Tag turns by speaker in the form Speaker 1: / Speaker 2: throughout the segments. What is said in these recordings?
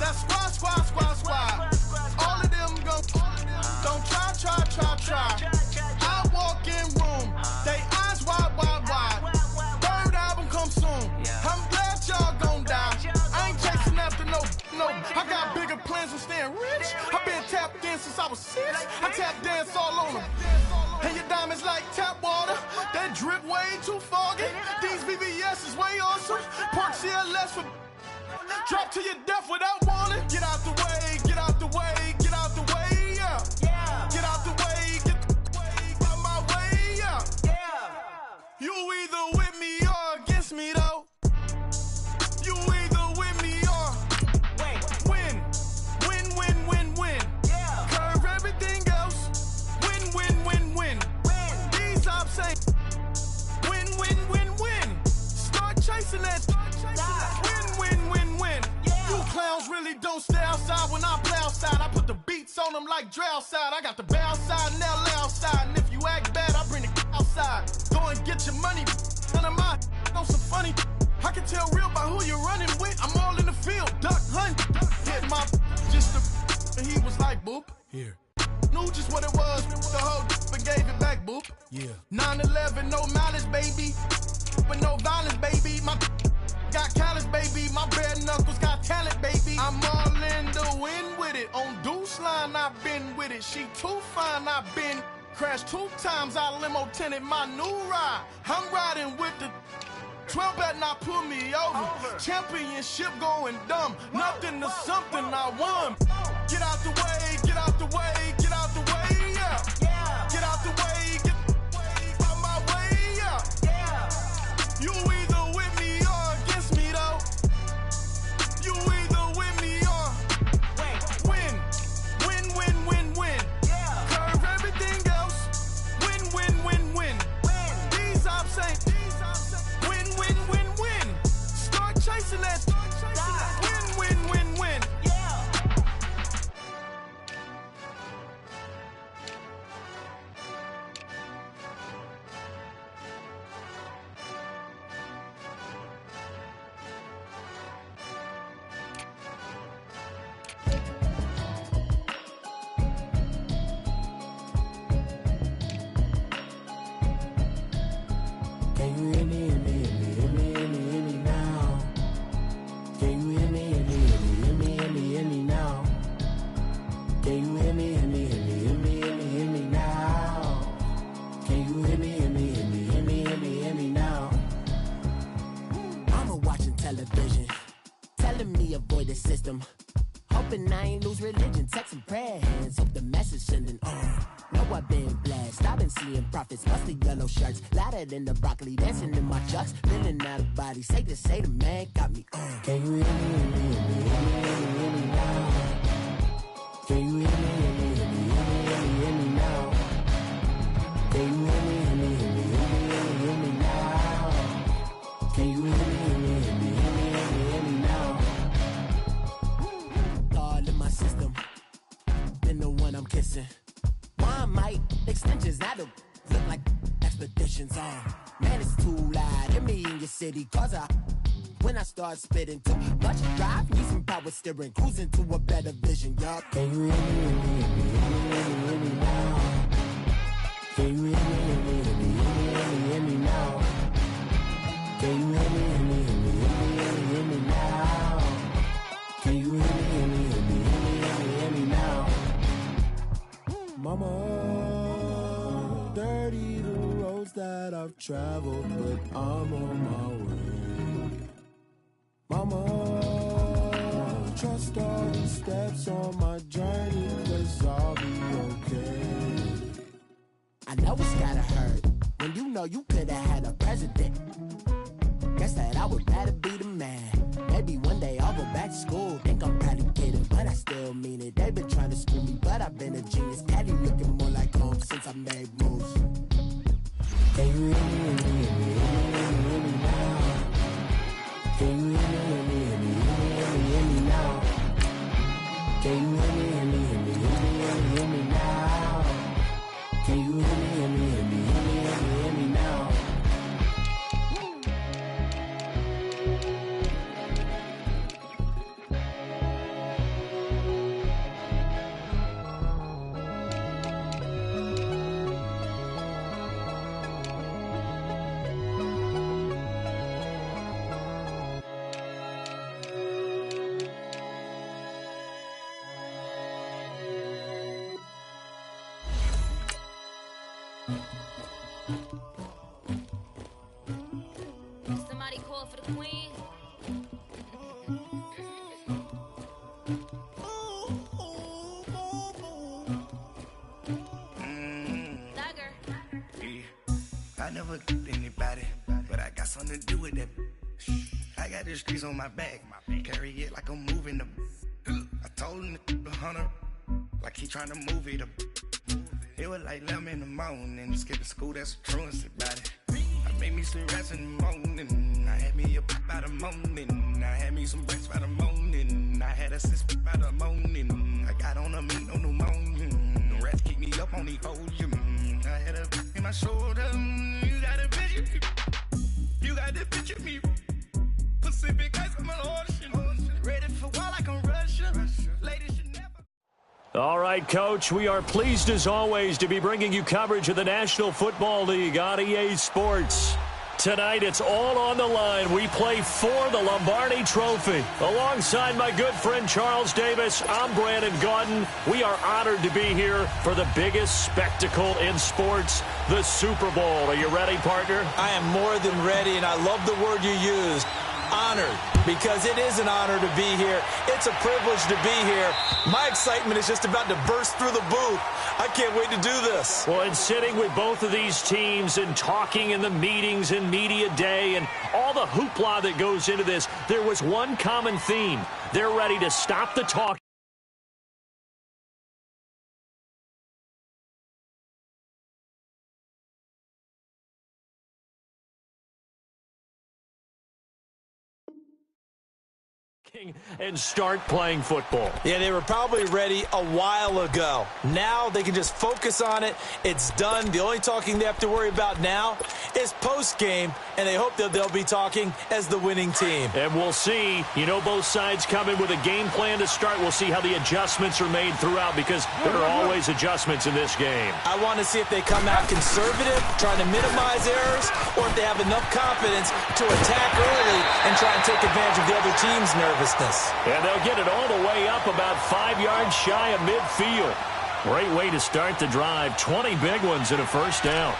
Speaker 1: That's squad. All of them gon' don't try. I walk in room, they eyes wide. Third album come soon. I'm glad y'all gon' die. I ain't chasing after no. I got bigger plans than staying rich. I been tapped in since I was 6. I tap dance all on them. And your diamonds like tap water. That drip way too foggy. These VVS is way awesome. Park CLS for drop to your death without warning. Get out the way, yeah. Get out the way, get out the way, out my way, yeah. You either with me or against me though. You either with me or win. Curve everything else. Win. These ops say win. Start chasing that. Win. You clowns really don't stay outside when I play outside. I put the beats on them like Dre outside. I got the bow side and LA outside. And if you act bad, I bring the outside. Go and get your money. None of my on some funny. I can tell real by who you're running with. I'm all in the field, duck hunt. Hit my just and he was like boop.
Speaker 2: Here.
Speaker 1: Knew just what it was. The whole but gave it back, boop.
Speaker 2: Yeah.
Speaker 1: 9/11, no malice, baby. But no violence, baby. My got callous, baby. My bare knuckles got talent, baby. I'm all in the wind with it. On Deuce line, I've been with it. She too fine, I've been crashed 2 times. I limo tinted my new ride. I'm riding with the 12 better not pull me over. Championship going dumb. Nothing to something I won. Get out the way, yeah. Get out the way, out my way, yeah. You either with me or against me though. You either with me or win. Curve everything else. Win. These ops ain't win. Start chasing that. Win.
Speaker 3: Can you hear me now? Can you hear me now? Can you hear me now? Can you hear me now? Mama watching television, telling me avoid the system. Hoping I ain't lose religion, texting prayer hands, hope the message sending on. Know I've been blessed, I've been seeing prophets, busted yellow shirts, louder than the broccoli, dancing in my chucks, feeling out of body, say the man got me on. Can you hear me now? Can you hear me now? Can you hear me now? Can you hear me now? All in my system, been the one I'm kissing. One might extensions, now the look like expeditions on. Man, it's too loud. Hear me in your city, cause when I start spitting too much drive, need some power steering, cruising to a better vision, yup. Can you hear me now? Can you hear me now? Can you hear me now? Can you hear me now? Mama, dirty the roads that I've traveled, but I'm on my way. Mama, trust all the steps on my journey, 'cause I'll be okay. I know it's gotta hurt when you know you could've had a president. Guess that I would rather be the man. Maybe one day I'll go back to school. Think I'm probably kidding, but I still mean it. They've been trying to screw me, but I've been a genius. Daddy looking more like home since I made moves. Can you hear me now? Can you hear me now? Can you hear me now? Can you hear me now?
Speaker 2: I never get anybody, but I got something to do with that. I got the streets on my back, carry it like I'm moving the. I told him to 100, like he trying to move it up. It was like 11 in the morning, skipping school, that's a truancy about it. I made me some rats in the morning, I had me a pop by the morning, I had me some breaks by the morning, I had a sis by the morning, I got on a meat on the morning, the rats keep me up on the ocean, I had a in my shoulder, you got a picture, you got the picture me, Pacific ice on my ocean, ready for war like I'm Russia, ladies should never.
Speaker 4: All right, Coach, we are pleased as always to be bringing you coverage of the National Football League on EA Sports. Tonight, it's all on the line. We play for the Lombardi Trophy. Alongside my good friend Charles Davis, I'm Brandon Gaudin. We are honored to be here for the biggest spectacle in sports, the Super Bowl. Are you ready, partner?
Speaker 5: I am more than ready, and I love the word you used. Honored, because it is an honor to be here. It's a privilege to be here. My excitement is just about to burst through the booth. I can't wait to do this.
Speaker 4: Well, and sitting with both of these teams and talking in the meetings and media day and all the hoopla that goes into this, there was one common theme. They're ready to stop the talk. And start playing football.
Speaker 5: Yeah, they were probably ready a while ago. Now they can just focus on it. It's done. The only talking they have to worry about now is post-game, and they hope that they'll be talking as the winning team.
Speaker 4: And we'll see. You know, both sides come in with a game plan to start. We'll see how the adjustments are made throughout, because there are always adjustments in this game.
Speaker 5: I want to see if they come out conservative, trying to minimize errors, or if they have enough confidence to attack early and try and take advantage of the other team's nervousness.
Speaker 4: And they'll get it all the way up about 5 yards shy of midfield. Great way to start the drive. 20 big ones and a first down.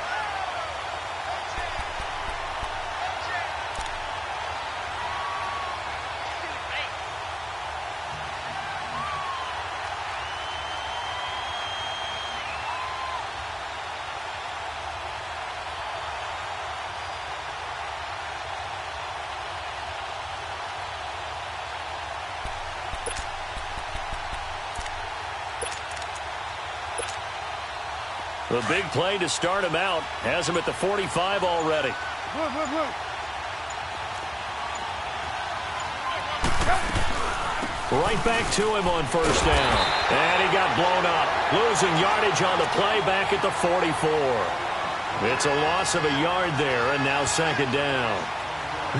Speaker 4: The big play to start him out. Has him at the 45 already. Right back to him on first down. And he got blown up. Losing yardage on the play back at the 44. It's a loss of a yard there, and now second down.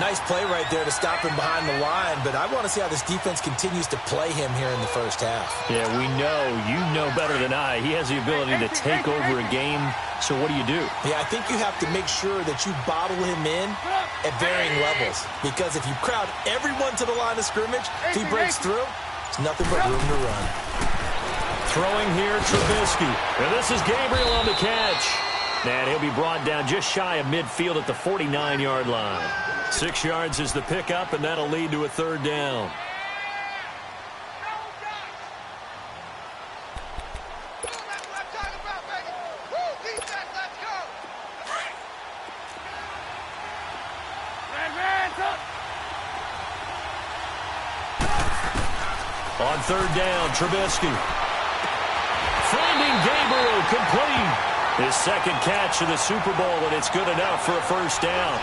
Speaker 5: Nice play right there to stop him behind the line, but I want to see how this defense continues to play him here in the first half.
Speaker 4: Yeah, we know. You know better than I. He has the ability to take over a game, so what do you do?
Speaker 5: Yeah, I think you have to make sure that you bottle him in at varying levels, because if you crowd everyone to the line of scrimmage, if he breaks through, it's nothing but room to run.
Speaker 4: Throwing here, Trubisky. And this is Gabriel on the catch. And he'll be brought down just shy of midfield at the 49-yard line. 6 yards is the pickup, and that'll lead to a third down. On third down, Trubisky. Finding Gabriel complete. His second catch of the Super Bowl, and it's good enough for a first down.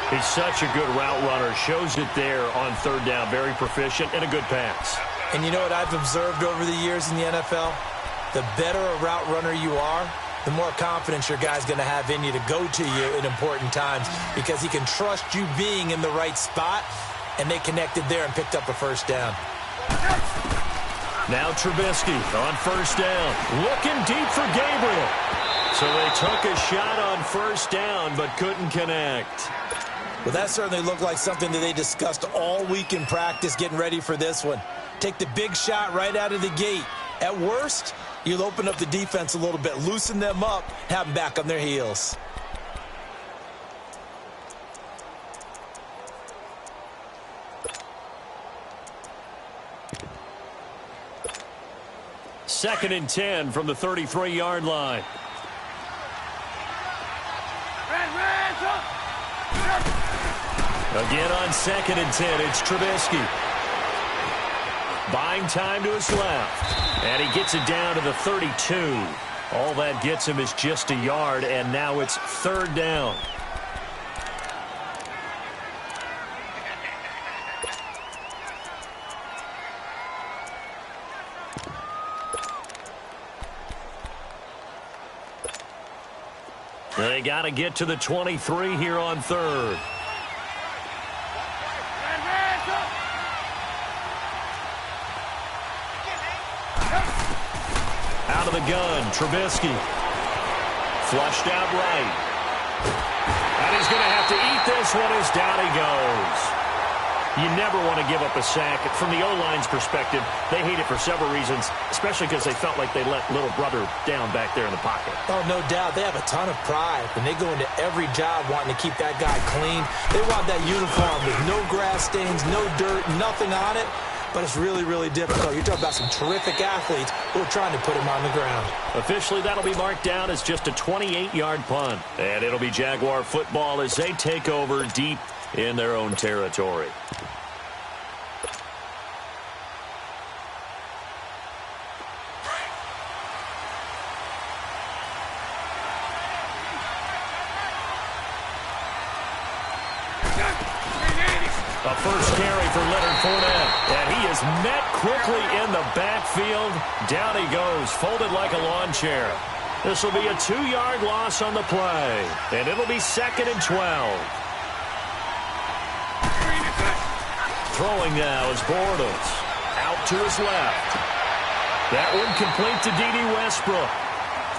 Speaker 4: He's such a good route runner. Shows it there on third down. Very proficient and a good pass.
Speaker 5: And you know what I've observed over the years in the NFL? The better a route runner you are, the more confidence your guy's going to have in you to go to you in important times, because he can trust you being in the right spot, and they connected there and picked up a first down.
Speaker 4: Now Trubisky on first down. Looking deep for Gabriel. So they took a shot on first down but couldn't connect.
Speaker 5: Well, that certainly looked like something that they discussed all week in practice getting ready for this one. Take the big shot right out of the gate. At worst, you'll open up the defense a little bit, loosen them up, have them back on their heels.
Speaker 4: 2nd and 10 from the 33-yard line. Again on 2nd and 10, it's Trubisky. Buying time to his left. And he gets it down to the 32. All that gets him is just a yard, and now it's 3rd down. They got to get to the 23 here on 3rd. Out of the gun, Trubisky. Flushed out right. And he's going to have to eat this one as down he goes. You never want to give up a sack. From the O-line's perspective, they hate it for several reasons, especially because they felt like they let little brother down back there in the pocket.
Speaker 5: Oh, no doubt. They have a ton of pride, and they go into every job wanting to keep that guy clean. They want that uniform with no grass stains, no dirt, nothing on it. But it's really, really difficult. You're talking about some terrific athletes who are trying to put him on the ground.
Speaker 4: Officially, that'll be marked down as just a 28-yard punt. And it'll be Jaguar football as they take over deep in their own territory. A first carry for Leonard Fournette. And he is met quickly in the backfield. Down he goes, folded like a lawn chair. This will be a 2-yard loss on the play. And it'll be 2nd and 12. Throwing now is Bortles. Out to his left. That one complete to D.D. Westbrook.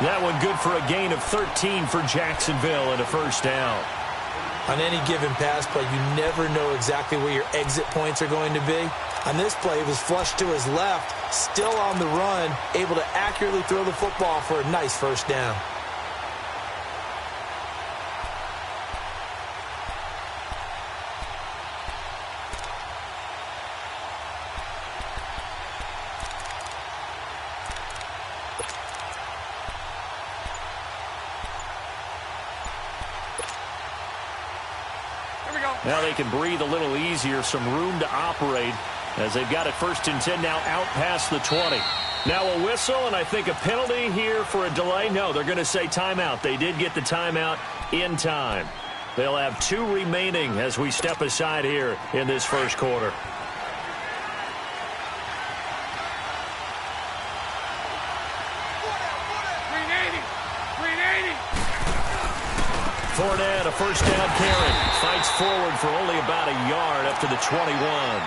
Speaker 4: That one good for a gain of 13 for Jacksonville and a first down.
Speaker 5: On any given pass play, you never know exactly where your exit points are going to be. On this play, he was flushed to his left, still on the run, able to accurately throw the football for a nice first down.
Speaker 4: Now they can breathe a little easier, some room to operate as they've got it 1st and 10 now out past the 20. Now a whistle and I think a penalty here for a delay. No, they're going to say timeout. They did get the timeout in time. They'll have 2 remaining as we step aside here in this first quarter. Fournette, a first down carry. Fights forward for only about a yard up to the 21.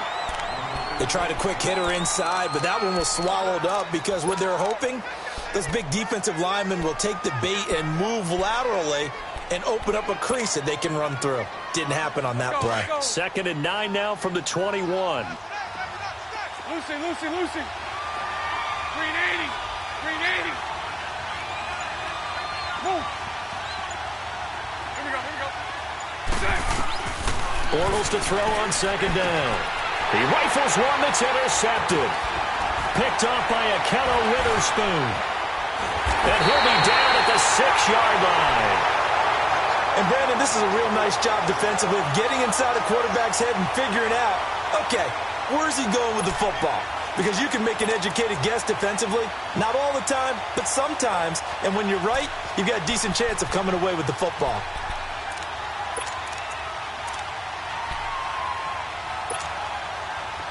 Speaker 5: They tried a quick hitter inside, but that one was swallowed up because what they're hoping, this big defensive lineman will take the bait and move laterally and open up a crease that they can run through. Didn't happen on that play.
Speaker 4: 2nd and 9 now from the 21.
Speaker 1: Lucy. 380. Move.
Speaker 4: Bortles to throw on 2nd down. He rifles one that's intercepted. Picked off by Akello Witherspoon. And he'll be down at the 6-yard line.
Speaker 5: And Brandon, this is a real nice job defensively of getting inside the quarterback's head and figuring out, okay, where's he going with the football? Because you can make an educated guess defensively. Not all the time, but sometimes. And when you're right, you've got a decent chance of coming away with the football.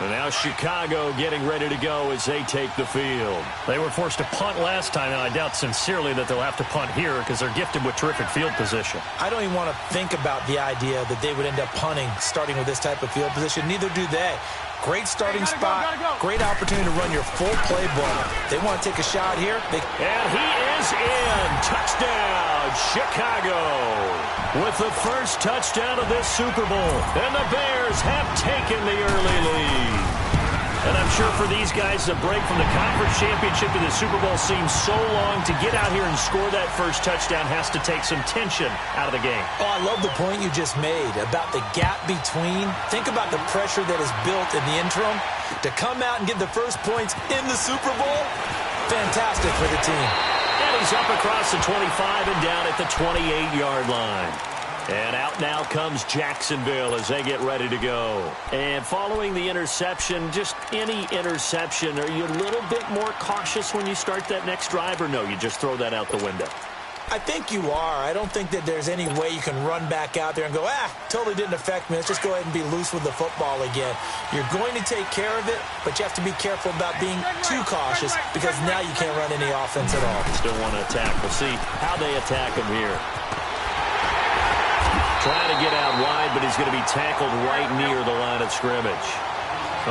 Speaker 4: And now Chicago getting ready to go as they take the field. They were forced to punt last time, and I doubt sincerely that they'll have to punt here because they're gifted with terrific field position.
Speaker 5: I don't even want to think about the idea that they would end up punting starting with this type of field position. Neither do they. Great starting spot, great opportunity to run your full playbook. They want to take a shot here.
Speaker 4: And he is in. Touchdown, Chicago. With the first touchdown of this Super Bowl. And the Bears have taken the early lead. And I'm sure for these guys, the break from the conference championship to the Super Bowl seems so long. To get out here and score that first touchdown has to take some tension out of the game.
Speaker 5: Oh, I love the point you just made about the gap between. Think about the pressure that is built in the interim. To come out and get the first points in the Super Bowl, fantastic for the team.
Speaker 4: And he's up across the 25 and down at the 28-yard line. And out now comes Jacksonville as they get ready to go. And following the interception, just any interception, are you a little bit more cautious when you start that next drive, or no, you just throw that out the window?
Speaker 5: I think you are. I don't think that there's any way you can run back out there and go, totally didn't affect me. Let's just go ahead and be loose with the football again. You're going to take care of it, but you have to be careful about being too cautious because now you can't run any offense at all.
Speaker 4: Still want to attack. We'll see how they attack him here. Trying to get out wide, but he's going to be tackled right near the line of scrimmage.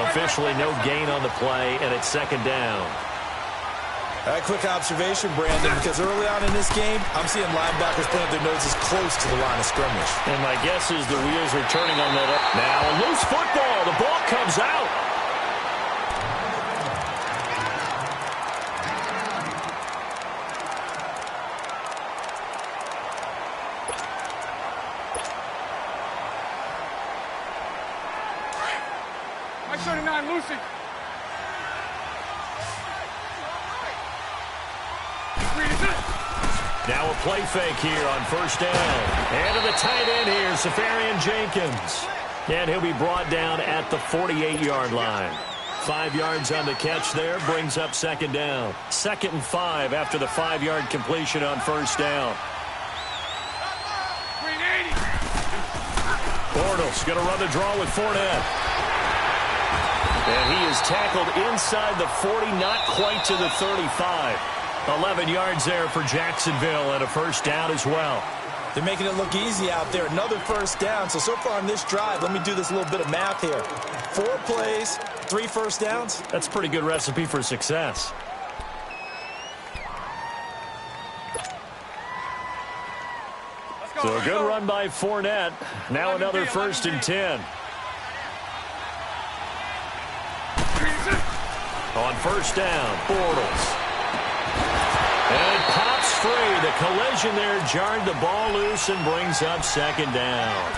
Speaker 4: Officially no gain on the play, and it's second down.
Speaker 5: A quick observation, Brandon, because early on in this game, I'm seeing linebackers putting their noses close to the line of scrimmage.
Speaker 4: And my guess is the wheels are turning on that. Now a loose football. The ball comes out.
Speaker 6: My 39, Lucy.
Speaker 4: Now a play fake here on first down. And to the tight end here, Safarian Jenkins. And he'll be brought down at the 48-yard line. 5 yards on the catch there, brings up second down. 2nd and 5 after the 5-yard completion on first down. Bortles going to run the draw with Fournette. And he is tackled inside the 40, not quite to the 35. 11 yards there for Jacksonville and a first down as well.
Speaker 5: They're making it look easy out there. Another first down. So far on this drive, let me do this little bit of math here. 4 plays, 3 first downs.
Speaker 4: That's a pretty good recipe for success. So a good run by Fournette. Now another 1st and 10. On first down, Bortles. And it pops free. The collision there jarred the ball loose and brings up second down.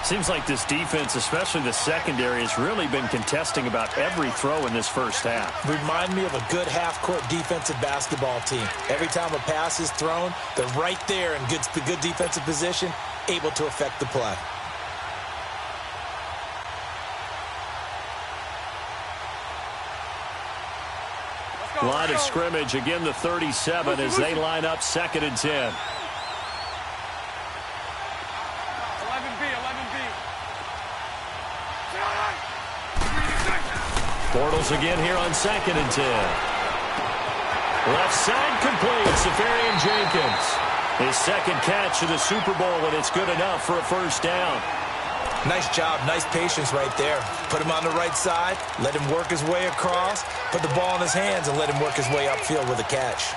Speaker 4: Seems like this defense, especially the secondary, has really been contesting about every throw in this first half.
Speaker 5: Remind me of a good half-court defensive basketball team. Every time a pass is thrown, they're right there in good defensive position, able to affect the play.
Speaker 4: Line of scrimmage, again the 37 as they line up 2nd and 10.
Speaker 6: 11B.
Speaker 4: Bortles again here on 2nd and 10. Left side complete, Safarian Jenkins. His 2nd catch of the Super Bowl, and it's good enough for a first down.
Speaker 5: Nice job, nice patience right there. Put him on the right side, let him work his way across, put the ball in his hands, and let him work his way upfield with a catch.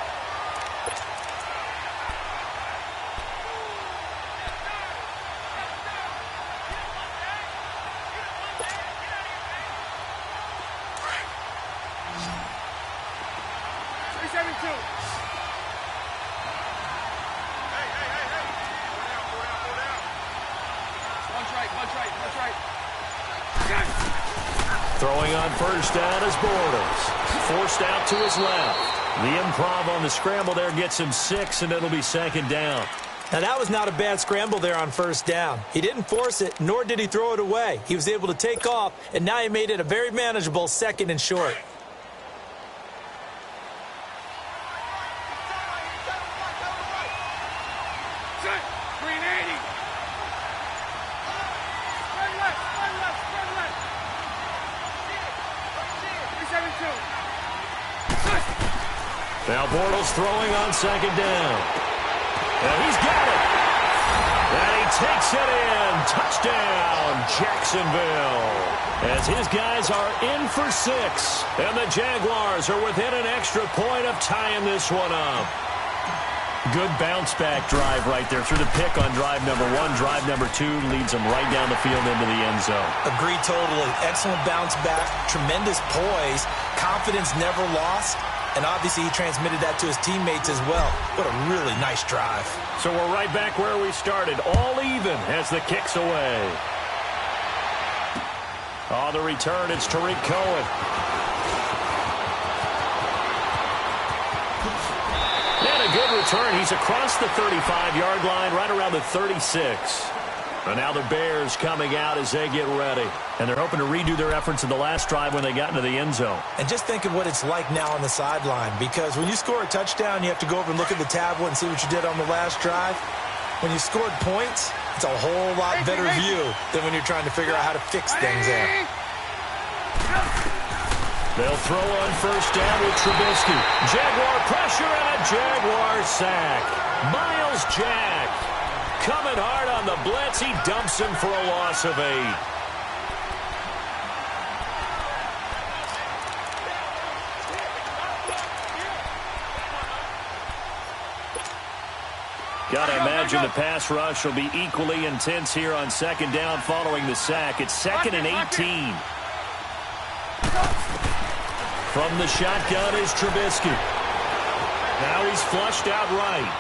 Speaker 4: Throwing on first down is Bortles. Forced out to his left. The improv on the scramble there gets him 6, and it'll be second down.
Speaker 5: Now, that was not a bad scramble there on first down. He didn't force it, nor did he throw it away. He was able to take off, and now he made it a very manageable 2nd and short.
Speaker 4: Now Bortles throwing on 2nd down. And he's got it. And he takes it in. Touchdown, Jacksonville. As his guys are in for 6. And the Jaguars are within an extra point of tying this one up. Good bounce-back drive right there through the pick on drive number 1. Drive number 2 leads them right down the field into the end zone.
Speaker 5: Agree totally. Excellent bounce-back, tremendous poise, confidence never lost, and obviously he transmitted that to his teammates as well. What a really nice drive.
Speaker 4: So we're right back where we started, all even as the kick's away. On the return, it's Tariq Cohen. return. He's across the 35-yard line, right around the 36. And now the Bears coming out as they get ready. And they're hoping to redo their efforts in the last drive when they got into the end zone.
Speaker 5: And just think of what it's like now on the sideline, because when you score a touchdown, you have to go over and look at the tablet and see what you did on the last drive. When you scored points, it's a whole lot better view than when you're trying to figure out how to fix things there.
Speaker 4: They'll throw on first down with Trubisky. Jaguar pressure and a Jaguar sack. Miles Jack coming hard on the blitz. He dumps him for a loss of 8. Got to imagine the pass rush will be equally intense here on second down following the sack. It's 2nd and 18. From the shotgun is Trubisky. Now he's flushed out right.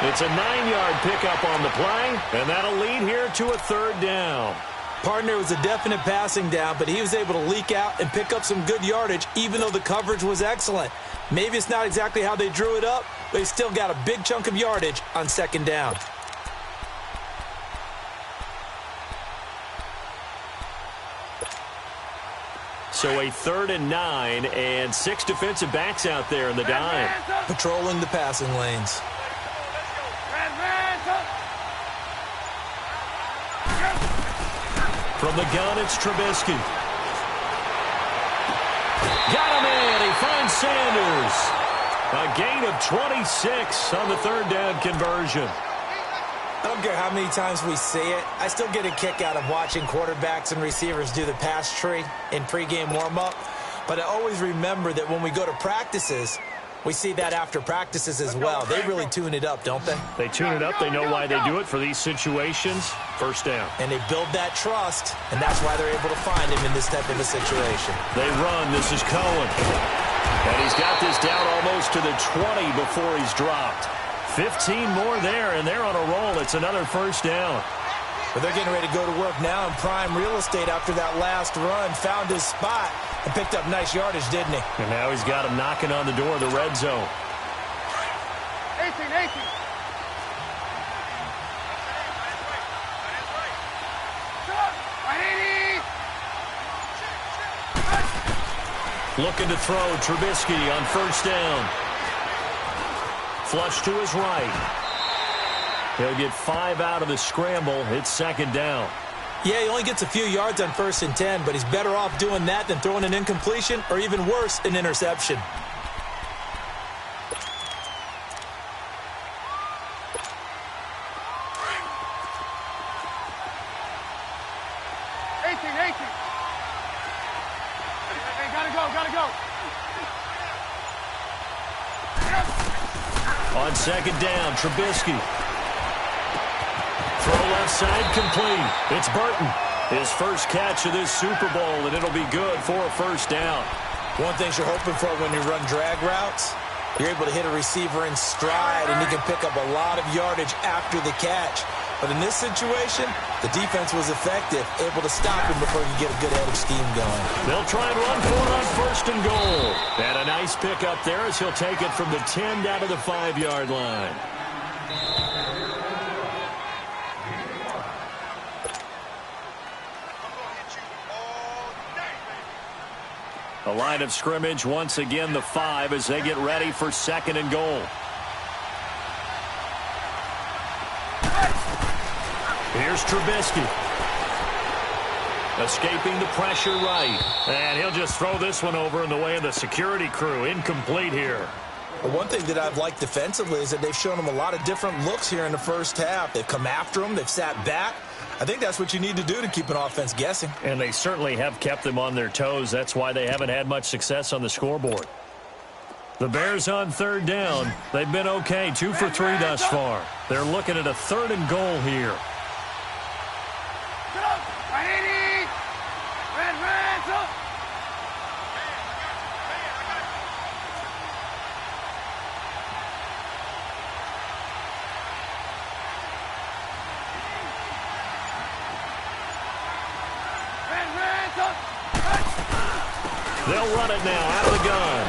Speaker 4: It's a 9-yard pickup on the play, and that'll lead here to a 3rd down.
Speaker 5: Partner was a definite passing down, but he was able to leak out and pick up some good yardage, even though the coverage was excellent. Maybe it's not exactly how they drew it up, but he still got a big chunk of yardage on second down.
Speaker 4: So a 3rd and 9, and 6 defensive backs out there in the dime.
Speaker 5: Patrolling the passing lanes.
Speaker 4: From the gun, it's Trubisky. Got him in. He finds Sanders. A gain of 26 on the 3rd down conversion.
Speaker 5: I don't care how many times we see it. I still get a kick out of watching quarterbacks and receivers do the pass tree in pregame warm-up. But I always remember that when we go to practices, we see that after practices as well. They really tune it up, don't they?
Speaker 4: They tune it up. They know why they do it for these situations. First down.
Speaker 5: And they build that trust, and that's why they're able to find him in this type of a situation.
Speaker 4: They run. This is Cohen. And he's got this down almost to the 20 before he's dropped. 15 more there, and they're on a roll. It's another first down.
Speaker 5: But they're getting ready to go to work now in prime real estate after that last run. Found his spot and picked up nice yardage, didn't he?
Speaker 4: And now he's got him knocking on the door of the red zone.
Speaker 6: 18.
Speaker 4: Looking to throw, Trubisky on first down. Flush to his right. He'll get 5 out of the scramble. It's second down.
Speaker 5: Yeah, he only gets a few yards on 1st and 10, but he's better off doing that than throwing an incompletion or even worse, an interception.
Speaker 6: Gotta go.
Speaker 4: On second down, Trubisky. Throw left side complete. It's Burton. His first catch of this Super Bowl, and it'll be good for a first down.
Speaker 5: One thing you're hoping for when you run drag routes, you're able to hit a receiver in stride, and he can pick up a lot of yardage after the catch. But in this situation, the defense was effective, able to stop him before you get a good head of steam going.
Speaker 4: They'll try and run for it on first and goal. And a nice pickup there as he'll take it from the 10 down to the 5-yard line. The line of scrimmage, once again, the 5 as they get ready for second and goal. Here's Trubisky. Escaping the pressure right. And he'll just throw this one over in the way of the security crew. Incomplete here.
Speaker 5: Well, one thing that I've liked defensively is that they've shown him a lot of different looks here in the first half. They've come after him. They've sat back. I think that's what you need to do to keep an offense guessing.
Speaker 4: And they certainly have kept them on their toes. That's why they haven't had much success on the scoreboard. The Bears on third down. They've been okay. 2 for 3 thus far. They're looking at a third and goal here. They'll run it now out of the gun.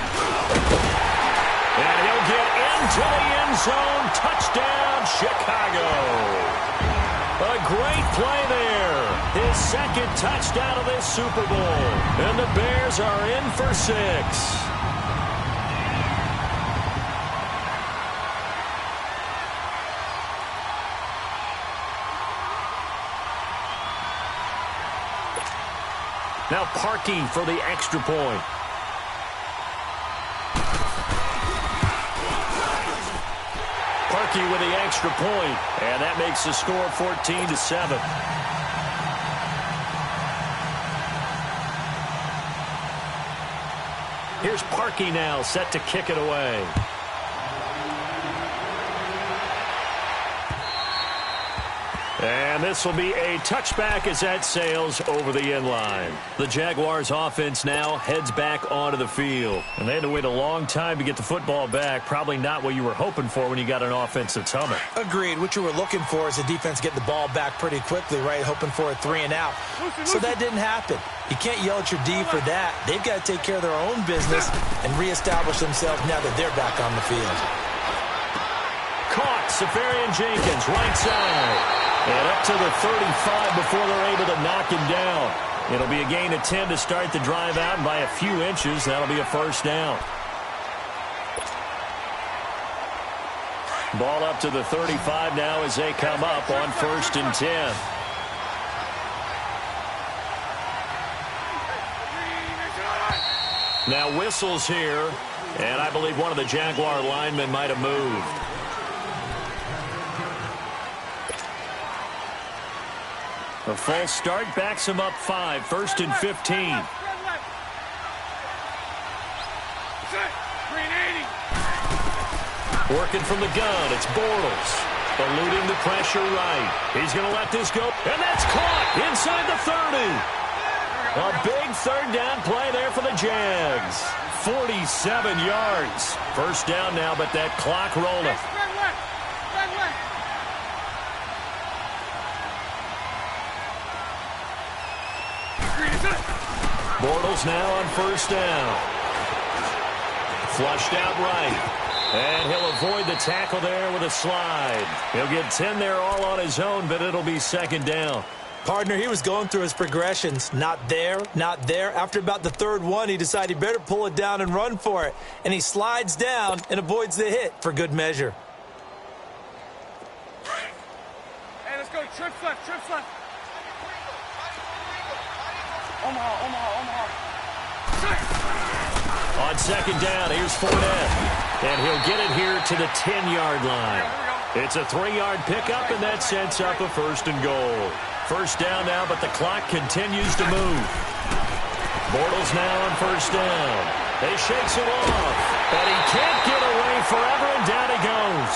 Speaker 4: And he'll get into the end zone. Touchdown, Chicago. A great play there. His second touchdown of this Super Bowl. And the Bears are in for 6. Now Parkey for the extra point. Parkey with the extra point, and that makes the score 14-7. Here's Parkey now, set to kick it away. And this will be a touchback as that sails over the end line. The Jaguars offense now heads back onto the field. And they had to wait a long time to get the football back. Probably not what you were hoping for when you got an offense that's humming.
Speaker 5: Agreed. What you were looking for is the defense getting the ball back pretty quickly, right? Hoping for a 3-and-out. So that didn't happen. You can't yell at your D for that. They've got to take care of their own business and reestablish themselves now that they're back on the field.
Speaker 4: Caught. Safarian Jenkins, right side. And up to the 35 before they're able to knock him down. It'll be a gain of 10 to start the drive out, and by a few inches, that'll be a first down. Ball up to the 35 now as they come up on 1st and 10. Now whistles here, and I believe one of the Jaguar linemen might have moved. A false start backs him up 5, 1st and 15. Working from the gun, it's Bortles. Eluding the pressure right. He's going to let this go, and that's caught inside the 30. A big third down play there for the Jags. 47 yards. First down now, but that clock rolling. Bortles now on 1st down. Flushed out right. And he'll avoid the tackle there with a slide. He'll get 10 there all on his own, but it'll be 2nd down.
Speaker 5: Partner, he was going through his progressions. Not there, not there. After about the 3rd one, he decided he better pull it down and run for it. And he slides down and avoids the hit for good measure.
Speaker 6: Hey, let's go. Trips left, trips left. Omaha.
Speaker 4: On 2nd down, here's Fournette. And he'll get it here to the 10-yard line. It's a 3-yard pickup, and that sets up a 1st and goal. First down now, but the clock continues to move. Bortles now on 1st down. He shakes it off, but he can't get away forever, and down he goes.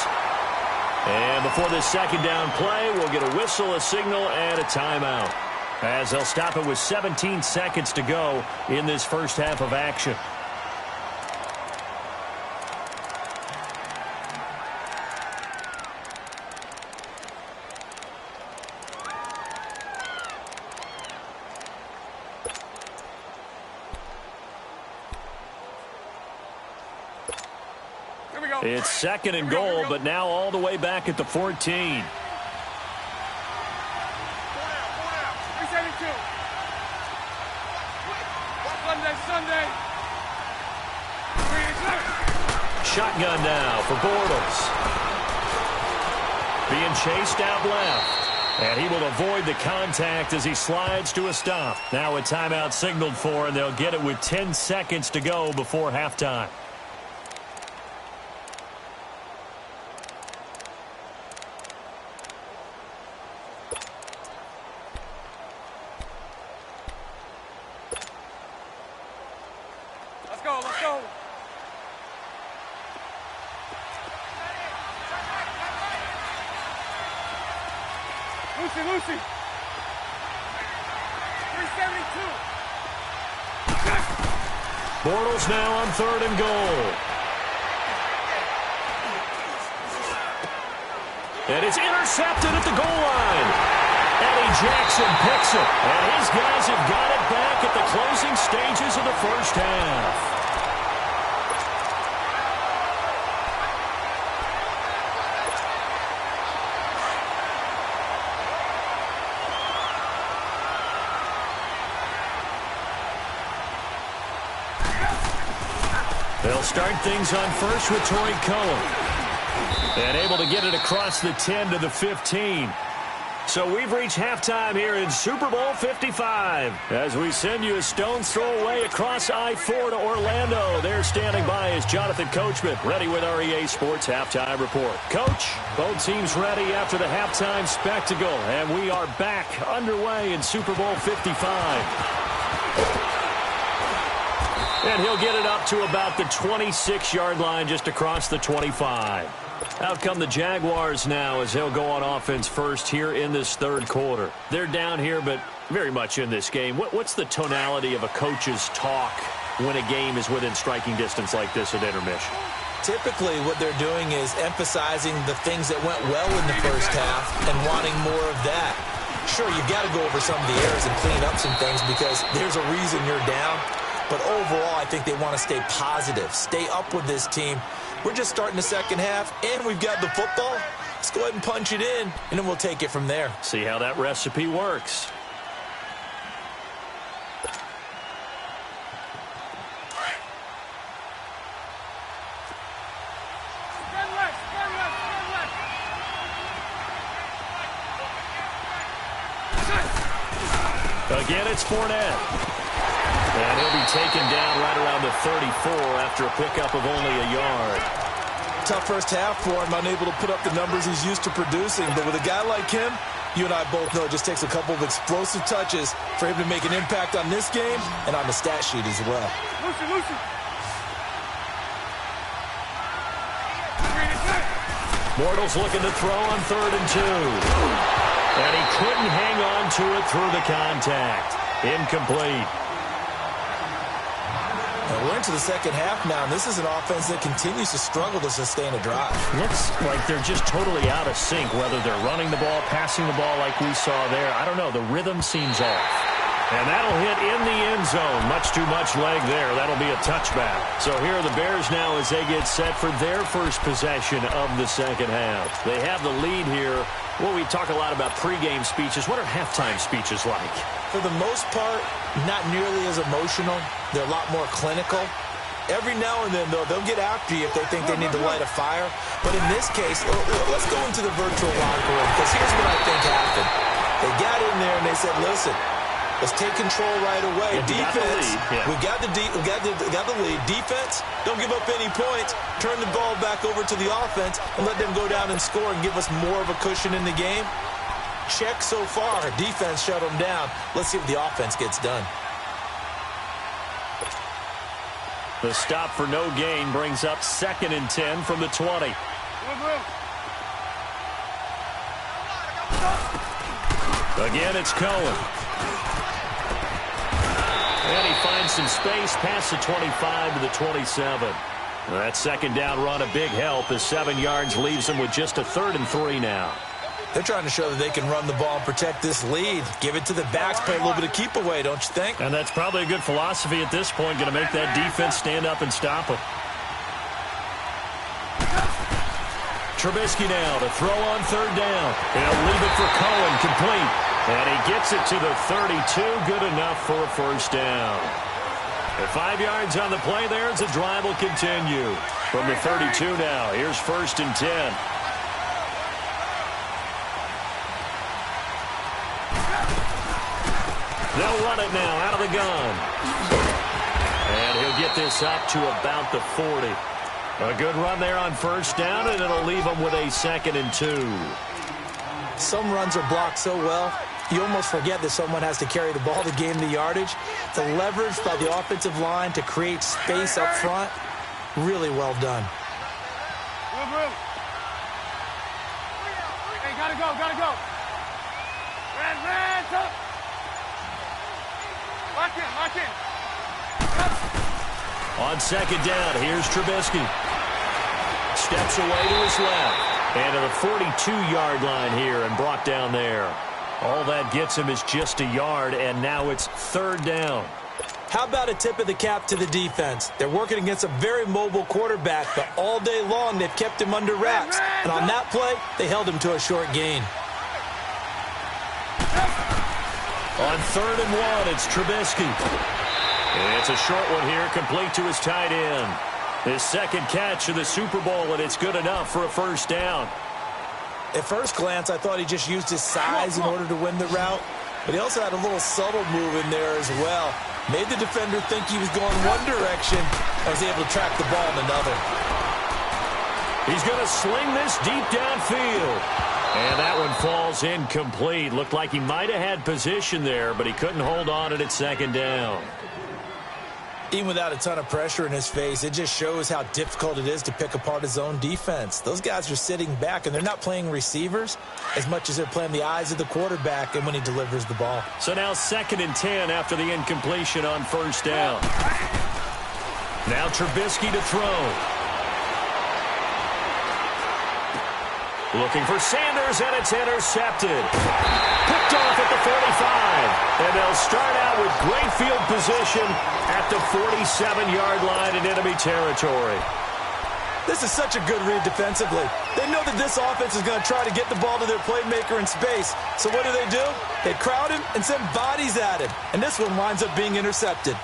Speaker 4: And before this 2nd down play, we'll get a whistle, a signal, and a timeout, as they'll stop it with 17 seconds to go in this first half of action. It's 2nd and goal, but now all the way back at the 14.
Speaker 6: 372. Sunday.
Speaker 4: Shotgun now for Bortles. Being chased out left. And he will avoid the contact as he slides to a stop. Now a timeout signaled for, and they'll get it with 10 seconds to go before halftime.
Speaker 6: Let's go. Lucy. 372.
Speaker 4: Bortles now on 3rd and goal. And it's intercepted at the goal line. Eddie Jackson picks it. And his guys have got it back at the closing stages of the first half. They'll start things on first with Torrey Cohen. And able to get it across the 10 to the 15. So we've reached halftime here in Super Bowl 55. As we send you a stone's throw away across I-4 to Orlando. There standing by is Jonathan Coachman, ready with our EA Sports Halftime Report. Coach, both teams ready after the halftime spectacle. And we are back underway in Super Bowl 55. And he'll get it up to about the 26-yard line just across the 25. Out come the Jaguars now as they'll go on offense first here in this third quarter. They're down here, but very much in this game. What's the tonality of a coach's talk when a game is within striking distance like this at intermission?
Speaker 5: Typically, what they're doing is emphasizing the things that went well in the first half and wanting more of that. Sure, you've got to go over some of the errors and clean up some things because there's a reason you're down. But overall, I think they want to stay positive, stay up with this team. We're just starting the second half, and we've got the football. Let's go ahead and punch it in, and then we'll take it from there.
Speaker 4: See how that recipe works. Again, it's Fournette. And he'll be taken down right around the 34 after a pickup of only a yard.
Speaker 5: Tough first half for him, unable to put up the numbers he's used to producing. But with a guy like him, you and I both know it just takes a couple of explosive touches for him to make an impact on this game and on the stat sheet as well.
Speaker 6: Lucy.
Speaker 4: Bortles looking to throw on 3rd and 2. And he couldn't hang on to it through the contact. Incomplete.
Speaker 5: We're into the second half now, and this is an offense that continues to struggle to sustain a drive.
Speaker 4: Looks like they're just totally out of sync, whether they're running the ball, passing the ball like we saw there. I don't know. The rhythm seems off. And that'll hit in the end zone. Much too much leg there. That'll be a touchback. So here are the Bears now as they get set for their first possession of the second half. They have the lead here. Well, we talk a lot about pregame speeches. What are halftime speeches like?
Speaker 5: For the most part, not nearly as emotional. They're a lot more clinical. Every now and then, though, they'll get after you if they think they need to light a fire. But in this case, let's go into the virtual locker room, because here's what I think happened. They got in there and they said, listen, let's take control right away. Defense, we got the lead. Defense, don't give up any points. Turn the ball back over to the offense and let them go down and score and give us more of a cushion in the game. Check so far. Defense shut them down. Let's see what the offense gets done.
Speaker 4: The stop for no gain brings up 2nd and 10 from the 20. Again, it's Cohen. And he finds some space past the 25 to the 27. That second down run a big help as 7 yards leaves him with just a 3rd and 3 now.
Speaker 5: They're trying to show that they can run the ball and protect this lead. Give it to the backs, play a little bit of keep away, don't you think?
Speaker 4: And that's probably a good philosophy at this point, going to make that defense stand up and stop them. Trubisky now to throw on 3rd down. He'll leave it for Cohen, complete. And he gets it to the 32, good enough for a first down. At 5 yards on the play there, as the drive will continue. From the 32 now, here's 1st and 10. They'll run it now out of the gun. And he'll get this up to about the 40. A good run there on 1st down, and it'll leave him with a 2nd and 2.
Speaker 5: Some runs are blocked so well, you almost forget that someone has to carry the ball to gain the yardage. The leverage by the offensive line to create space up front, really well done.
Speaker 6: Hey, gotta go. Red, up. Lock in.
Speaker 4: On 2nd down, here's Trubisky. Steps away to his left. And to the 42-yard line here and brought down there. All that gets him is just a yard, and now it's 3rd down.
Speaker 5: How about a tip of the cap to the defense? They're working against a very mobile quarterback, but all day long they've kept him under wraps. And on that play, they held him to a short gain.
Speaker 4: On 3rd and 1, it's Trubisky. And it's a short one here, complete to his tight end. His second catch of the Super Bowl, and it's good enough for a first down.
Speaker 5: At first glance, I thought he just used his size in order to win the route, but he also had a little subtle move in there as well. Made the defender think he was going one direction and was able to track the ball in another.
Speaker 4: He's going to sling this deep downfield. And that one falls incomplete. Looked like he might have had position there, but he couldn't hold on at second down.
Speaker 5: Even without a ton of pressure in his face, it just shows how difficult it is to pick apart his own defense. Those guys are sitting back, and they're not playing receivers as much as they're playing the eyes of the quarterback and when he delivers the ball.
Speaker 4: So now 2nd and 10 after the incompletion on first down. Now Trubisky to throw. Looking for Sanders, and it's intercepted. Picked off at the 45. And they'll start out with great field position at the 47-yard line in enemy territory.
Speaker 5: This is such a good read defensively. They know that this offense is going to try to get the ball to their playmaker in space. So what do? They crowd him and send bodies at him. And this one winds up being intercepted.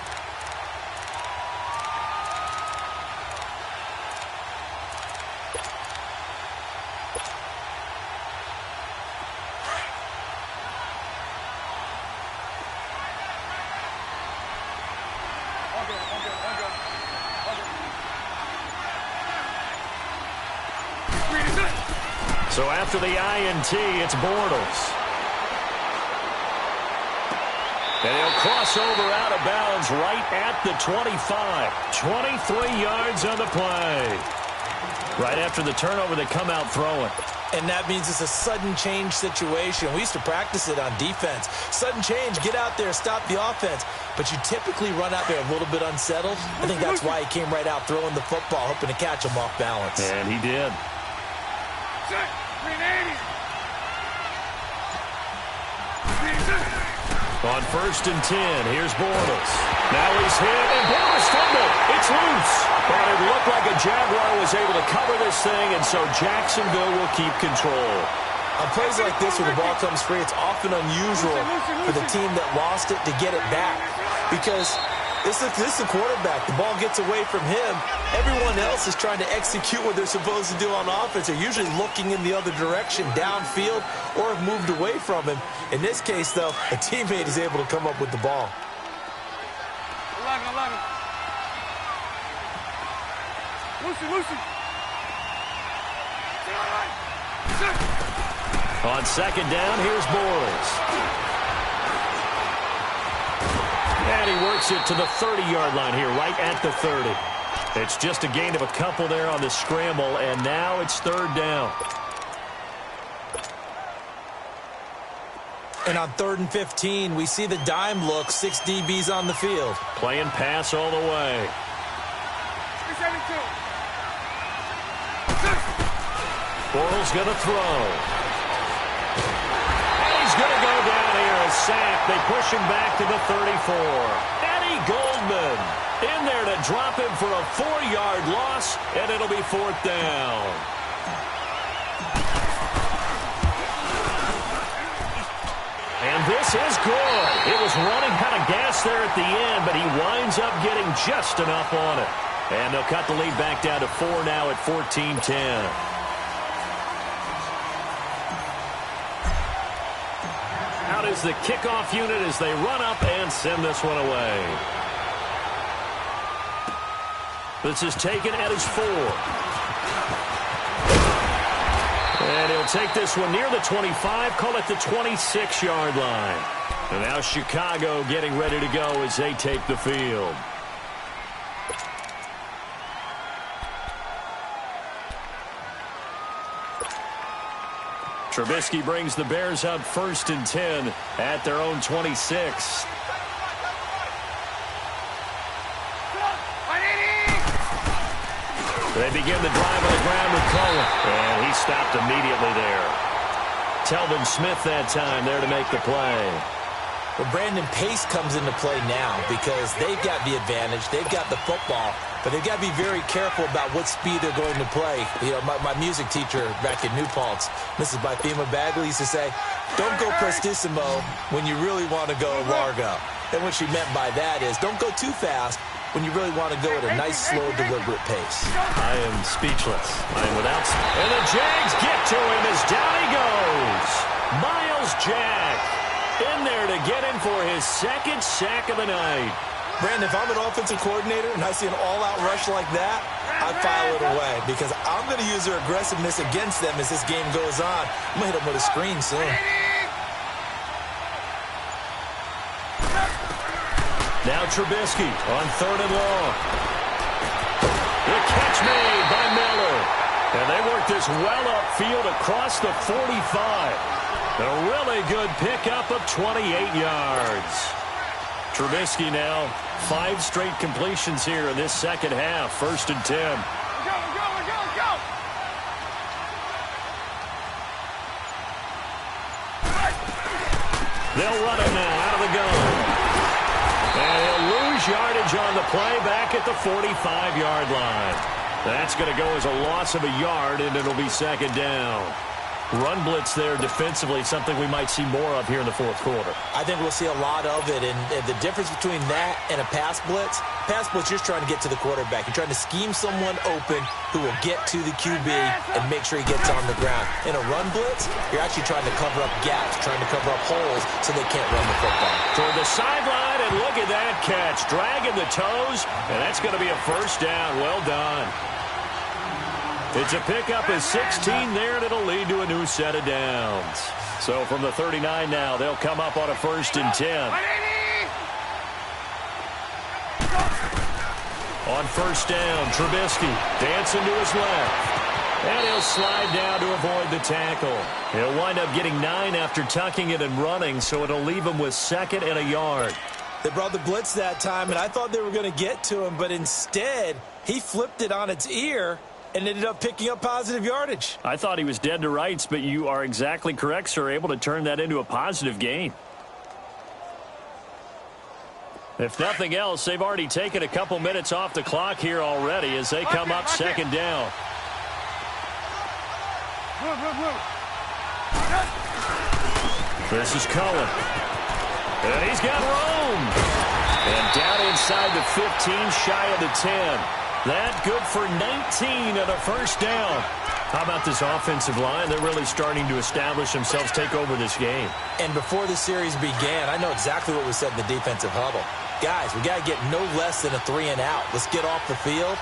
Speaker 4: So after the INT, it's Bortles. And he'll cross over out of bounds right at the 25. 23 yards on the play. Right after the turnover, they come out throwing.
Speaker 5: And that means it's a sudden change situation. We used to practice it on defense. Sudden change, get out there, stop the offense. But you typically run out there a little bit unsettled. I think that's why he came right out throwing the football, hoping to catch him off balance.
Speaker 4: And he did. On 1st and 10, here's Bortles. Now he's hit, and Bortles fumbled. It's loose. But it looked like a Jaguar was able to cover this thing, and so Jacksonville will keep control.
Speaker 5: On plays like this where the ball comes free, it's often unusual for the team that lost it to get it back. Because this is the quarterback. The ball gets away from him. Everyone else is trying to execute what they're supposed to do on offense. They're usually looking in the other direction, downfield, or have moved away from him. In this case, though, a teammate is able to come up with the ball.
Speaker 6: 11. Lucy.
Speaker 4: On 2nd down, here's Bortles. And he works it to the 30-yard line here, right at the 30. It's just a gain of a couple there on the scramble, and now it's 3rd down.
Speaker 5: And on 3rd and 15, we see the dime look, 6 DBs on the field.
Speaker 4: Playing pass all the way. Bortles going to throw. And he's going to go down here, a sack. They push him back to the 34. Eddie Goldman in there to drop him for a 4-yard loss, and it'll be 4th down. And this is good. It was running out of gas there at the end, but he winds up getting just enough on it. And they'll cut the lead back down to 4 now at 14-10. Out is the kickoff unit as they run up and send this one away. This is taken at his 4. And he'll take this one near the 25, call it the 26-yard line. And now Chicago getting ready to go as they take the field. Trubisky brings the Bears up 1st and 10 at their own 26. They begin the drive on the ground with Cohen. And he stopped immediately there. Telvin Smith that time there to make the play.
Speaker 5: Well, Brandon, pace comes into play now because they've got the advantage. They've got the football, but they've got to be very careful about what speed they're going to play. You know, my music teacher back in New Paltz, Mrs. Byfema Bagley, used to say, don't go prestissimo when you really want to go largo. And what she meant by that is don't go too fast when you really want to go at a nice, slow, deliberate pace.
Speaker 4: I am speechless. I am without... And the Jags get to him as down he goes. Miles Jack in there to get him for his second sack of the night.
Speaker 5: Brandon, if I'm an offensive coordinator and I see an all-out rush like that, I file it away because I'm going to use their aggressiveness against them as this game goes on. I'm going to hit them with a screen soon.
Speaker 4: Now Trubisky on 3rd and long. The catch made by Miller. And they work this well upfield across the 45. A really good pickup of 28 yards. Trubisky now 5 straight completions here in this second half. 1st and 10.
Speaker 6: Go.
Speaker 4: They'll run him now out of the gun. And he'll lose yardage on the play back at the 45-yard line. That's going to go as a loss of a yard, and it'll be 2nd down. Run blitz there defensively, something we might see more of here in the 4th quarter.
Speaker 5: I think we'll see a lot of it, and the difference between that and a pass blitz, you're just trying to get to the quarterback. You're trying to scheme someone open who will get to the QB and make sure he gets on the ground. In a run blitz, you're actually trying to cover up gaps, trying to cover up holes so they can't run the football.
Speaker 4: Toward the sideline, and look at that catch. Dragging the toes, and that's going to be a 1st down. Well done. It's a pickup of 16 there, and it'll lead to a new set of downs. So from the 39 now, they'll come up on a 1st and 10. On 1st down, Trubisky dancing to his left. And he'll slide down to avoid the tackle. He'll wind up getting 9 after tucking it and running, so it'll leave him with 2nd and a yard.
Speaker 5: They brought the blitz that time, and I thought they were going to get to him, but instead, he flipped it on its ear and ended up picking up positive yardage.
Speaker 4: I thought he was dead to rights, but you are exactly correct, sir. Able to turn that into a positive gain. If nothing else, they've already taken a couple minutes off the clock here already as they come up 2nd down. This is Cohen. And he's got room. And down inside the 15, shy of the 10. That good for 19 and a 1st down. How about this offensive line? They're really starting to establish themselves, take over this game.
Speaker 5: And before the series began, I know exactly what was said in the defensive huddle. Guys, we got to get no less than a 3 and out. Let's get off the field.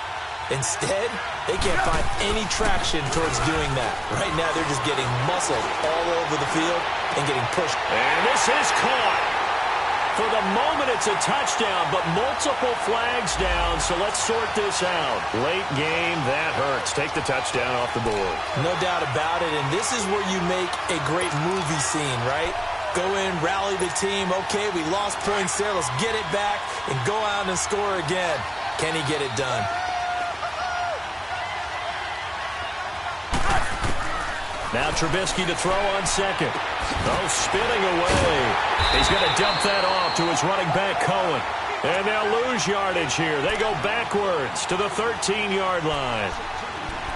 Speaker 5: Instead, they can't find any traction towards doing that. Right now, they're just getting muscled all over the field and getting pushed.
Speaker 4: And this is caught. For the moment, it's a touchdown, but multiple flags down, so let's sort this out. Late game, that hurts. Take the touchdown off the board.
Speaker 5: No doubt about it, and this is where you make a great movie scene, right? Go in, rally the team. Okay, we lost points there. Let's get it back and go out and score again. Can he get it done?
Speaker 4: Now Trubisky to throw on 2nd. Oh, spinning away. He's going to dump that off to his running back, Cohen. And they'll lose yardage here. They go backwards to the 13-yard line.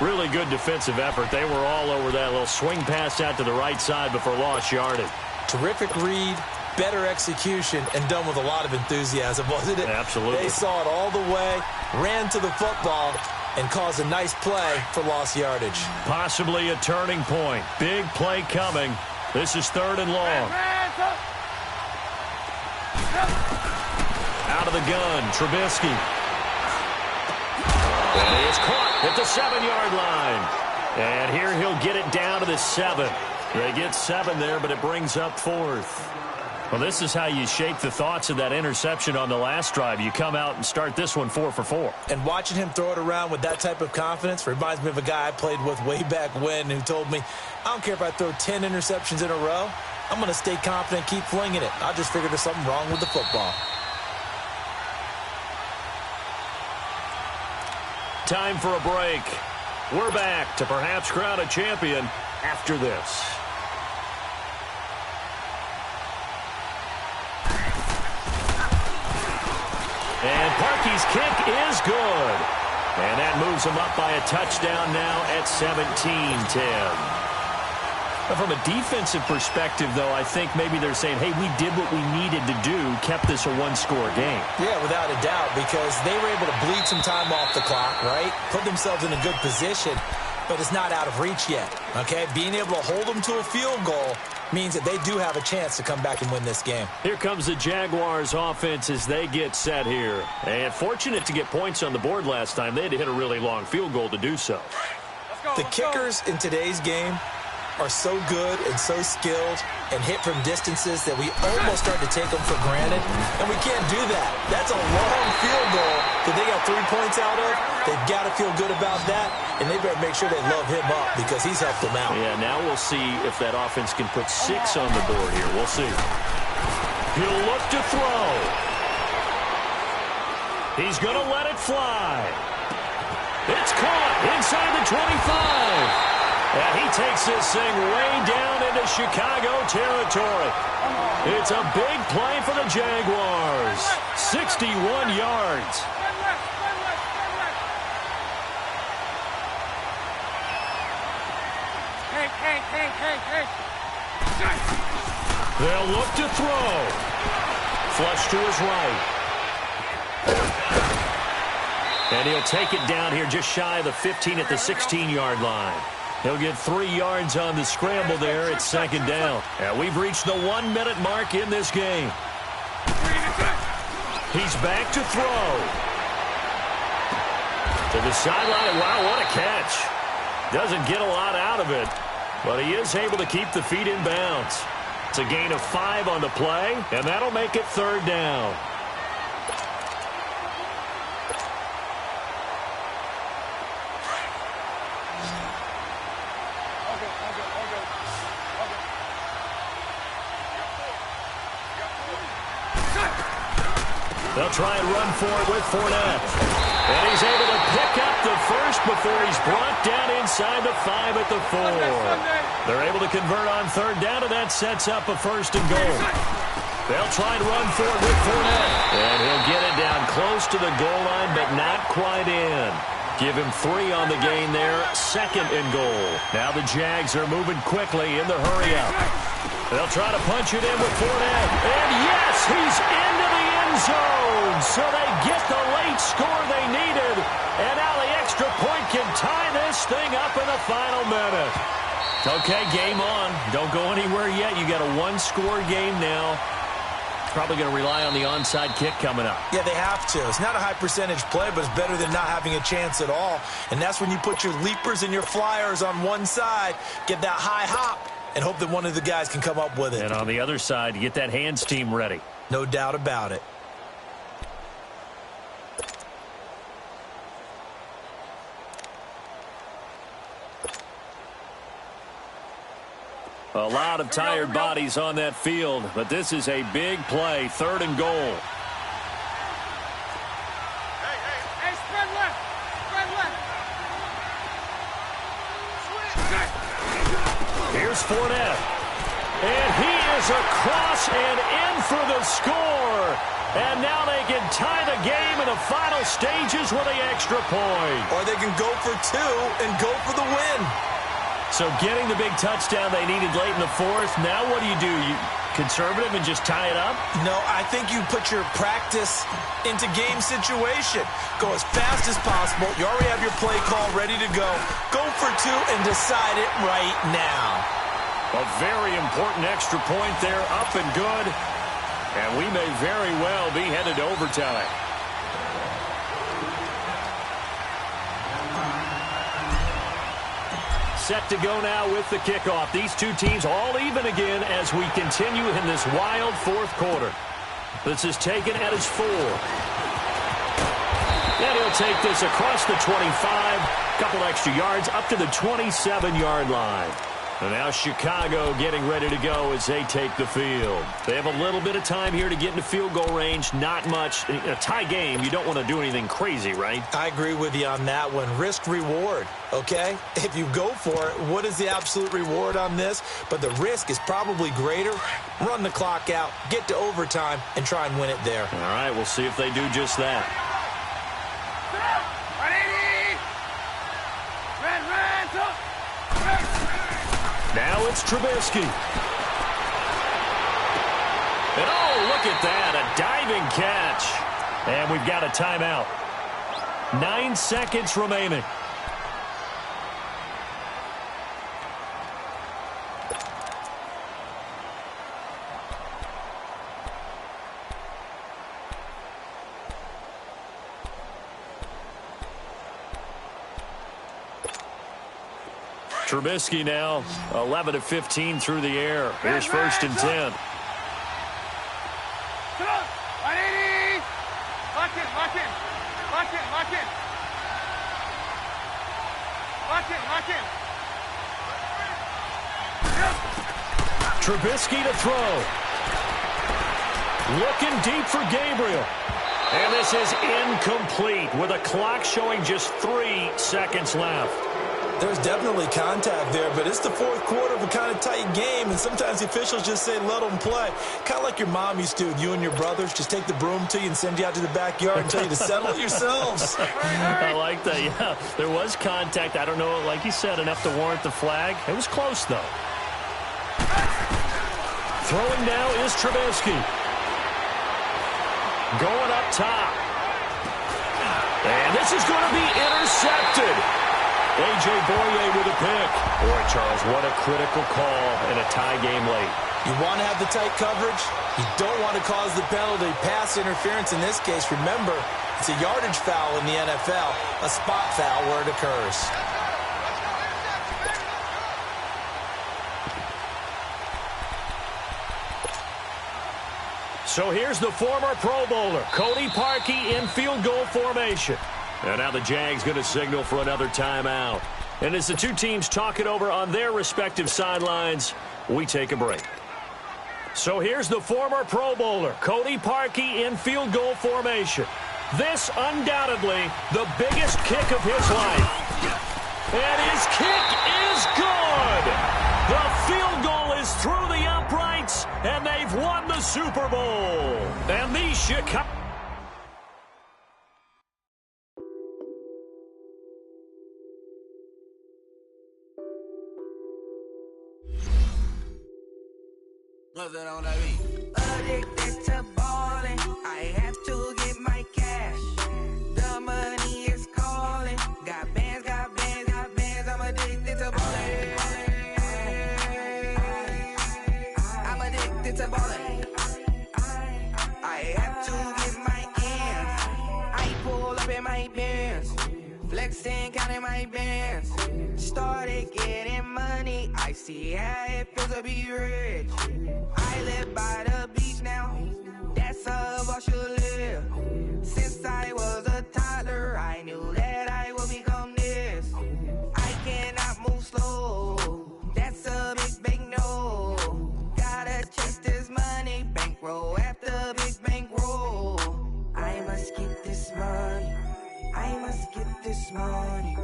Speaker 4: Really good defensive effort. They were all over that little swing pass out to the right side before lost yardage.
Speaker 5: Terrific read, better execution, and done with a lot of enthusiasm, wasn't it?
Speaker 4: Absolutely.
Speaker 5: They saw it all the way, ran to the football, and caused a nice play for lost yardage.
Speaker 4: Possibly a turning point. Big play coming. This is 3rd and long. Out of the gun, Trubisky. And he is caught at the 7-yard line. And here he'll get it down to the 7. They get 7 there, but it brings up 4th. Well, this is how you shape the thoughts of that interception on the last drive. You come out and start this one 4 for 4.
Speaker 5: And watching him throw it around with that type of confidence reminds me of a guy I played with way back when who told me, I don't care if I throw 10 interceptions in a row. I'm going to stay confident, keep flinging it. I just figured there's something wrong with the football.
Speaker 4: Time for a break. We're back to perhaps crown a champion after this. And Parkey's kick is good. And that moves him up by a touchdown now at 17-10. From a defensive perspective, though, I think maybe they're saying, hey, we did what we needed to do, kept this a one-score game.
Speaker 5: Yeah, without a doubt, because they were able to bleed some time off the clock, right? Put themselves in a good position, but it's not out of reach yet, okay? Being able to hold them to a field goal means that they do have a chance to come back and win this game.
Speaker 4: Here comes the Jaguars offense as they get set here. And fortunate to get points on the board last time. They had to hit a really long field goal to do so.
Speaker 5: The kickers in today's game are so good and so skilled and hit from distances that we almost start to take them for granted, and we can't do that. That's a long field goal that they got 3 points out of. They've got to feel good about that, and they better make sure they love him up because he's helped them out.
Speaker 4: Yeah, now we'll see if that offense can put 6 on the board here. We'll see. He'll look to throw. He's going to let it fly. It's caught inside the 25. And he takes this thing way down into Chicago territory. It's a big play for the Jaguars. 61 yards.
Speaker 6: Hey.
Speaker 4: They'll look to throw. Flush to his right. And he'll take it down here just shy of the 15 at the 16-yard line. He'll get 3 yards on the scramble there. It's second down. And we've reached the 1-minute mark in this game. He's back to throw. To the sideline. Wow, what a catch. Doesn't get a lot out of it, but he is able to keep the feet in bounds. It's a gain of 5 on the play, and that'll make it third down. They'll try and run for it with Fournette. And he's able to pick up the first before he's brought down inside the 5 at the 4. They're able to convert on third down, and that sets up a first and goal. They'll try and run for it with Fournette. And he'll get it down close to the goal line, but not quite in. Give him 3 on the gain there. Second and goal. Now the Jags are moving quickly in the hurry-up. They'll try to punch it in with Fournette. And yes, he's into the end zone. So they get the late score they needed. And now the extra point can tie this thing up in the final minute. Okay, game on. Don't go anywhere yet. You got a 1-score game now. Probably going to rely on the onside kick coming up.
Speaker 5: Yeah, they have to. It's not a high percentage play, but it's better than not having a chance at all. And that's when you put your leapers and your flyers on one side, get that high hop, and hope that one of the guys can come up with it.
Speaker 4: And on the other side, get that hands team ready.
Speaker 5: No doubt about it.
Speaker 4: A lot of tired bodies on that field, but this is a big play, third and goal.
Speaker 6: Hey, spread left.
Speaker 4: Here's Fournette. And he is across and in for the score. And now they can tie the game in the final stages with the extra point.
Speaker 5: Or they can go for 2 and go for the win.
Speaker 4: So getting the big touchdown they needed late in the fourth. Now what do? You conservative and just tie it up?
Speaker 5: No, I think you put your practice into game situation. Go as fast as possible. You already have your play call ready to go. Go for 2 and decide it right now.
Speaker 4: A very important extra point there, up and good. And we may very well be headed to overtime. Set to go now with the kickoff. These two teams all even again as we continue in this wild fourth quarter. This is taken at his 4. And he'll take this across the 25. Couple extra yards up to the 27-yard line. And now Chicago getting ready to go as they take the field. They have a little bit of time here to get into field goal range. Not much. In a tie game, you don't want to do anything crazy, right?
Speaker 5: I agree with you on that one. Risk-reward, okay? If you go for it, what is the absolute reward on this? But the risk is probably greater. Run the clock out, get to overtime, and try and win it there.
Speaker 4: All right, we'll see if they do just that. Now it's Trubisky. And oh, look at that, a diving catch. And we've got a timeout. 9 seconds remaining. Trubisky now 11 of 15 through the air. Here's 1st and 10. Trubisky to throw. Looking deep for Gabriel. And this is incomplete with a clock showing just 3 seconds left.
Speaker 5: There's definitely contact there, but it's the 4th quarter of a kind of tight game, and sometimes the officials just say, let them play. Kind of like your mom used to, you and your brothers, just take the broom to you and send you out to the backyard and tell you to settle it yourselves.
Speaker 4: I like that, yeah. There was contact. I don't know, like you said, enough to warrant the flag. It was close, though. Throwing now is Trubisky. Going up top. And this is going to be intercepted. A.J. Boye with a pick. Boy, Charles, what a critical call in a tie game late.
Speaker 5: You want to have the tight coverage. You don't want to cause the penalty. Pass interference in this case. Remember, it's a yardage foul in the NFL, a spot foul where it occurs.
Speaker 4: So here's the former Pro Bowler, Cody Parkey, in field goal formation. And now the Jags going to signal for another timeout. And as the two teams talk it over on their respective sidelines, we take a break. So here's the former Pro Bowler, Cody Parkey, in field goal formation. This undoubtedly the biggest kick of his life. And his kick is good. The field goal is through the uprights, and they've won the Super Bowl. And the Chicago...
Speaker 7: Addicted to ballin', I have to get my cash. The money is calling. Got bands, got bands, got bands. I'm addicted to ballin'. I'm addicted to ballin'. I have to get my ends. I pull up in my bands, flexing, counting my bands. Started getting money. I see how it feels to be rich. I live by the beach now, that's how I should live. Since I was a toddler, I knew that I would become this. I cannot move slow, that's a big no. Gotta chase this money, bankroll after big bankroll. I must get this money, I must get this money.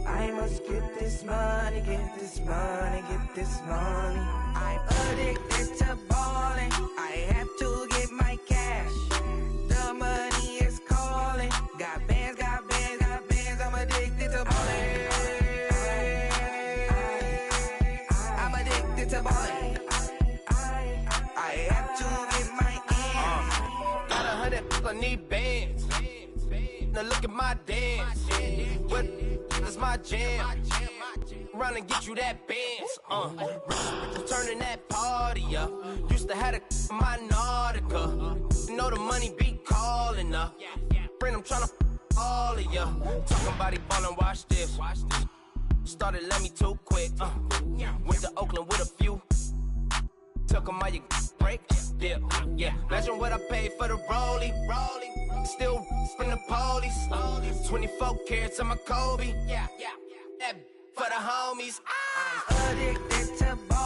Speaker 7: I must get this money, get this money, get this money. I'm addicted to ballin', I have to get my cash. The money is calling. Got bands, got bands, got bands. I'm addicted to ballin'. I'm addicted to ballin'. I have to get my ends.
Speaker 1: Got 100, I need bands. Now look at my dance. What is my jam? Run and get you that bands. Turning that party up. Used to have a my Nautica. You know the money be calling up. Friend, I'm tryna all of ya. Talking about he ballin', watch this. Started let me too quick. Went to Oakland with a few. Took 'em all you break. Dip. Yeah. Imagine what I paid for the rollie. Still from the police. 24 carats on my Kobe. Yeah. That for the homies.
Speaker 7: I'm addicted to ball.